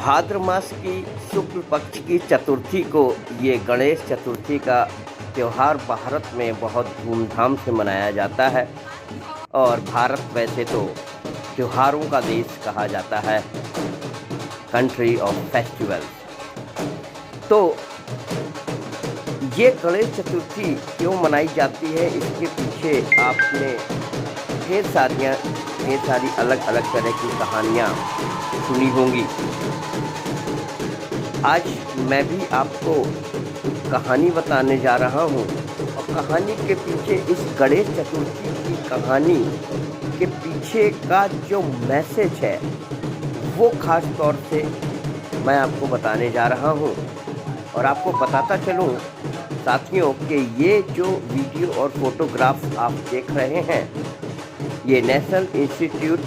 भाद्र मास की शुक्ल पक्ष की चतुर्थी को ये गणेश चतुर्थी का त्यौहार भारत में बहुत धूमधाम से मनाया जाता है। और भारत वैसे तो त्योहारों का देश कहा जाता है, कंट्री ऑफ फेस्टिवल्स। तो ये गणेश चतुर्थी क्यों मनाई जाती है, इसके पीछे आपने ढेर सारी अलग अलग तरह की कहानियाँ सुनी होंगी। आज मैं भी आपको कहानी बताने जा रहा हूँ और कहानी के पीछे, इस गणेश चतुर्थी की कहानी के पीछे का जो मैसेज है वो खास तौर से मैं आपको बताने जा रहा हूँ। और आपको बताता चलूँ साथियों कि ये जो वीडियो और फोटोग्राफ्स आप देख रहे हैं, ये National Institute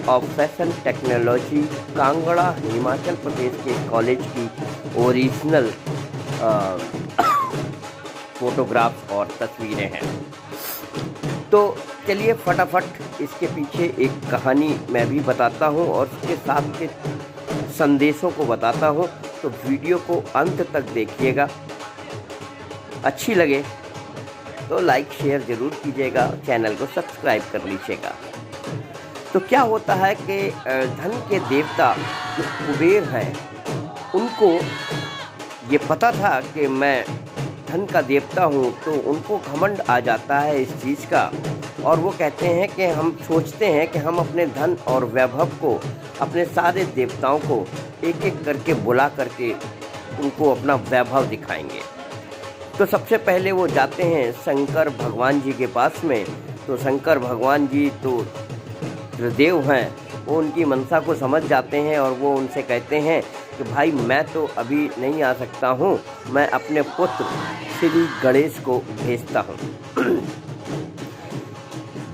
of Fashion Technology Kangra Himachal Pradesh के कॉलेज की ओरिजिनल फोटोग्राफ्स और तस्वीरें हैं। तो चलिए फटाफट इसके पीछे एक कहानी मैं भी बताता हूँ और उसके साथ के संदेशों को बताता हूँ। तो वीडियो को अंत तक देखिएगा, अच्छी लगे तो लाइक शेयर ज़रूर कीजिएगा, चैनल को सब्सक्राइब कर लीजिएगा। तो क्या होता है कि धन के देवता जो कुबेर हैं, उनको ये पता था कि मैं धन का देवता हूँ, तो उनको घमंड आ जाता है इस चीज़ का। और वो कहते हैं कि हम सोचते हैं कि हम अपने धन और वैभव को, अपने सारे देवताओं को एक एक करके बुला करके उनको अपना वैभव दिखाएंगे। तो सबसे पहले वो जाते हैं शंकर भगवान जी के पास में। तो शंकर भगवान जी तो त्रिदेव हैं, वो उनकी मनसा को समझ जाते हैं और वो उनसे कहते हैं कि भाई मैं तो अभी नहीं आ सकता हूँ, मैं अपने पुत्र श्री गणेश को भेजता हूँ।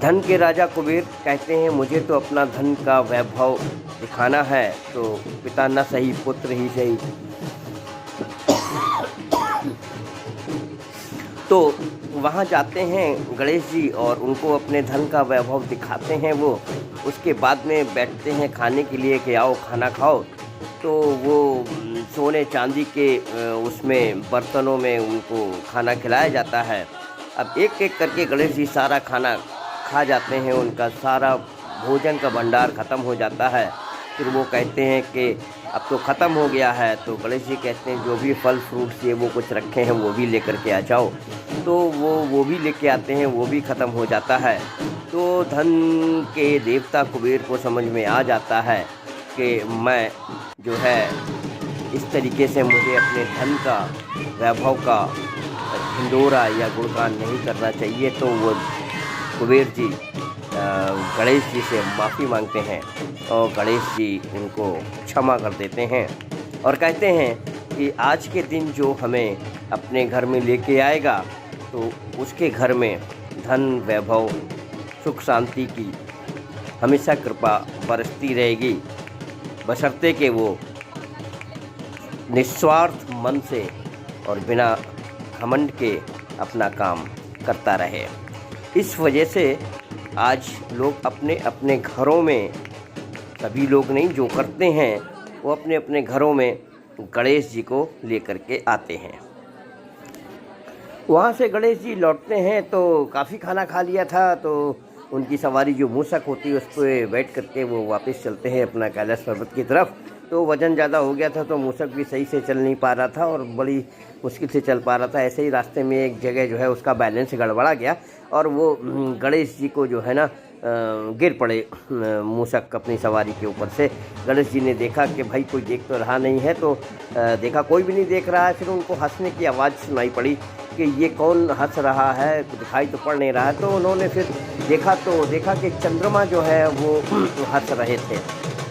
धन के राजा कुबेर कहते हैं मुझे तो अपना धन का वैभव दिखाना है, तो पिता न सही पुत्र ही सही। तो वहाँ जाते हैं गणेश जी और उनको अपने धन का वैभव दिखाते हैं। वो उसके बाद में बैठते हैं खाने के लिए कि आओ खाना खाओ। तो वो सोने चांदी के उसमें बर्तनों में उनको खाना खिलाया जाता है। अब एक एक करके गणेश जी सारा खाना खा जाते हैं, उनका सारा भोजन का भंडार ख़त्म हो जाता है। फिर वो कहते हैं कि अब तो ख़त्म हो गया है। तो गणेश जी कहते हैं जो भी फल फ्रूट्स ये वो कुछ रखे हैं वो भी लेकर के आ जाओ। तो वो भी लेके आते हैं, वो भी ख़त्म हो जाता है। तो धन के देवता कुबेर को समझ में आ जाता है कि मैं जो है इस तरीके से मुझे अपने धन का वैभव का ढिंढोरा या गुणगान नहीं करना चाहिए। तो वो कुबेर जी गणेश जी से माफ़ी मांगते हैं और गणेश जी इनको क्षमा कर देते हैं और कहते हैं कि आज के दिन जो हमें अपने घर में लेके आएगा तो उसके घर में धन वैभव सुख शांति की हमेशा कृपा बरसती रहेगी, बशर्ते कि वो निस्वार्थ मन से और बिना घमंड के अपना काम करता रहे। इस वजह से आज लोग अपने अपने घरों में, सभी लोग नहीं जो करते हैं, वो अपने अपने घरों में गणेश जी को लेकर के आते हैं। वहाँ से गणेश जी लौटते हैं तो काफ़ी खाना खा लिया था। तो उनकी सवारी जो मूसक होती है उस पर बैठ करके वो वापस चलते हैं अपना कैलाश पर्वत की तरफ। तो वज़न ज़्यादा हो गया था तो मूसक भी सही से चल नहीं पा रहा था और बड़ी मुश्किल से चल पा रहा था। ऐसे ही रास्ते में एक जगह जो है उसका बैलेंस गड़बड़ा गया और वो गणेश जी को जो है ना गिर पड़े मूसक अपनी सवारी के ऊपर से। गणेश जी ने देखा कि भाई कोई देख तो रहा नहीं है, तो देखा कोई भी नहीं देख रहा है। फिर उनको हंसने की आवाज़ सुनाई पड़ी कि ये कौन हंस रहा है, दिखाई तो पड़ नहीं रहा है। तो उन्होंने फिर देखा कि चंद्रमा जो है वो हंस रहे थे।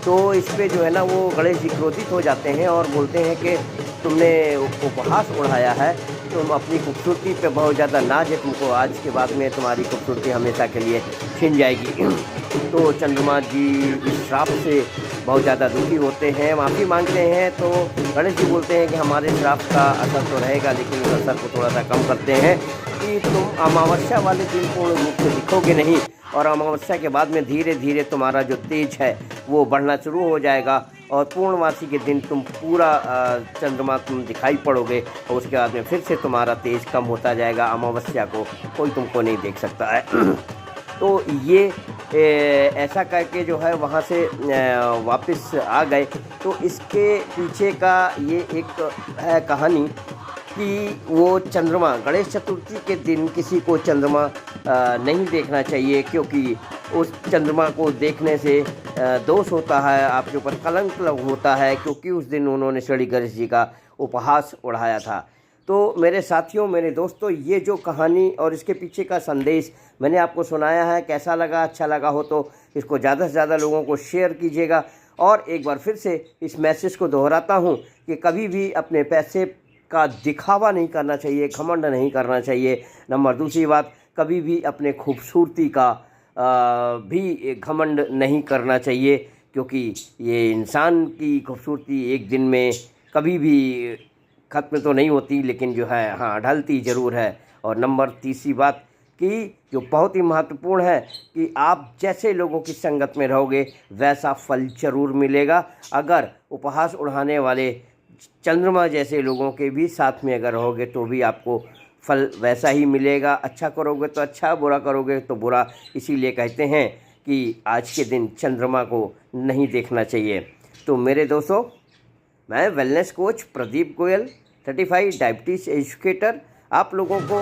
तो इस पे जो है ना वो गणेश जी क्रोधित हो जाते हैं और बोलते हैं कि तुमने उपहास उड़ाया है, तुम अपनी खूबसूरती पे बहुत ज़्यादा नाज है तुमको, आज के बाद में तुम्हारी खूबसूरती हमेशा के लिए छिन जाएगी। तो चंद्रमा जी इस श्राप से बहुत ज़्यादा दुखी होते हैं, माफ़ी मांगते हैं। तो गणेश जी बोलते हैं कि हमारे श्राप का असर तो रहेगा, लेकिन उस असर को थोड़ा सा कम करते हैं कि तुम अमावस्या वाले दिन पूर्ण रूप से दिखोगे नहीं और अमावस्या के बाद में धीरे धीरे तुम्हारा जो तेज है वो बढ़ना शुरू हो जाएगा और पूर्णमासी के दिन तुम पूरा चंद्रमा तुम दिखाई पड़ोगे और उसके बाद में फिर से तुम्हारा तेज कम होता जाएगा। अमावस्या को कोई तुमको नहीं देख सकता है। तो ये ऐसा करके जो है वहाँ से वापस आ गए। तो इसके पीछे का ये एक है कहानी कि वो चंद्रमा गणेश चतुर्थी के दिन किसी को चंद्रमा नहीं देखना चाहिए, क्योंकि उस चंद्रमा को देखने से दोष होता है, आपके ऊपर कलंक होता है, क्योंकि उस दिन उन्होंने श्री गणेश जी का उपहास उड़ाया था। तो मेरे साथियों, मेरे दोस्तों, ये जो कहानी और इसके पीछे का संदेश मैंने आपको सुनाया है, कैसा लगा? अच्छा लगा हो तो इसको ज़्यादा से ज़्यादा लोगों को शेयर कीजिएगा। और एक बार फिर से इस मैसेज को दोहराता हूँ कि कभी भी अपने पैसे का दिखावा नहीं करना चाहिए, घमंड नहीं करना चाहिए। नंबर दूसरी बात, कभी भी अपने खूबसूरती का भी घमंड नहीं करना चाहिए, क्योंकि ये इंसान की खूबसूरती एक दिन में कभी भी ख़त्म तो नहीं होती, लेकिन जो है हाँ ढलती ज़रूर है। और नंबर तीसरी बात कि जो बहुत ही महत्वपूर्ण है कि आप जैसे लोगों की संगत में रहोगे वैसा फल ज़रूर मिलेगा। अगर उपहास उड़ाने वाले चंद्रमा जैसे लोगों के भी साथ में अगर रहोगे तो भी आपको फल वैसा ही मिलेगा। अच्छा करोगे तो अच्छा, बुरा करोगे तो बुरा। इसीलिए कहते हैं कि आज के दिन चंद्रमा को नहीं देखना चाहिए। तो मेरे दोस्तों, मैं wellness coach Pradeep Goyal, 35 diabetes educator, आप लोगों को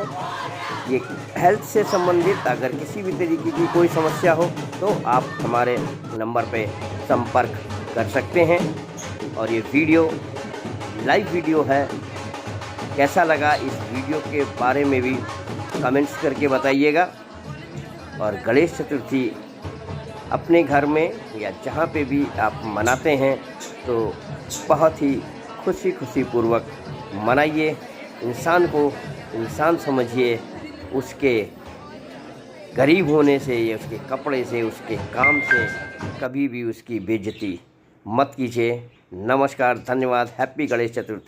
ये हेल्थ से संबंधित अगर किसी भी तरीके की कोई समस्या हो तो आप हमारे नंबर पे संपर्क कर सकते हैं। और ये वीडियो लाइव वीडियो है, कैसा लगा इस वीडियो के बारे में भी कमेंट्स करके बताइएगा। और गणेश चतुर्थी अपने घर में या जहाँ पे भी आप मनाते हैं तो बहुत ही खुशी पूर्वक मनाइए। इंसान को इंसान समझिए, उसके गरीब होने से या उसके कपड़े से, उसके काम से कभी भी उसकी बेइज्जती मत कीजिए। नमस्कार, धन्यवाद, हैप्पी गणेश चतुर्थी।